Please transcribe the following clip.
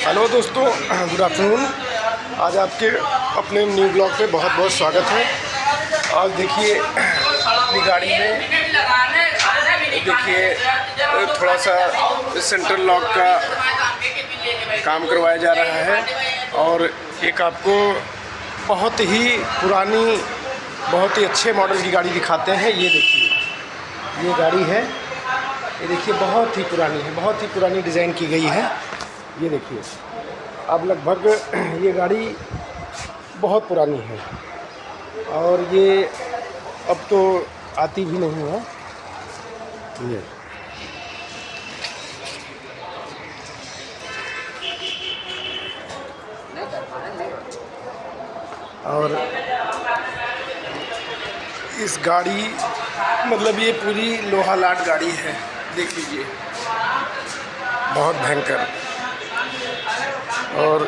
Hello दोस्तों, good afternoon. आज आपके अपने न्यू ब्लॉग पे बहुत बहुत स्वागत है। आज देखिए अपनी गाड़ी में देखिए थोड़ा सा सेंट्रल लॉक का काम करवाया जा रहा है और एक आपको बहुत ही पुरानी, बहुत ही अच्छे मॉडल की गाड़ी दिखाते हैं। ये देखिए, ये गाड़ी है, ये देखिए बहुत ही पुरानी है, बहुत ही पुरानी डिज़ाइन की गई है। ये देखिए, अब लगभग ये गाड़ी बहुत पुरानी है और ये अब तो आती भी नहीं है। ये और इस गाड़ी मतलब ये पूरी लोहा लाट गाड़ी है। देख लीजिए, बहुत भयंकर। और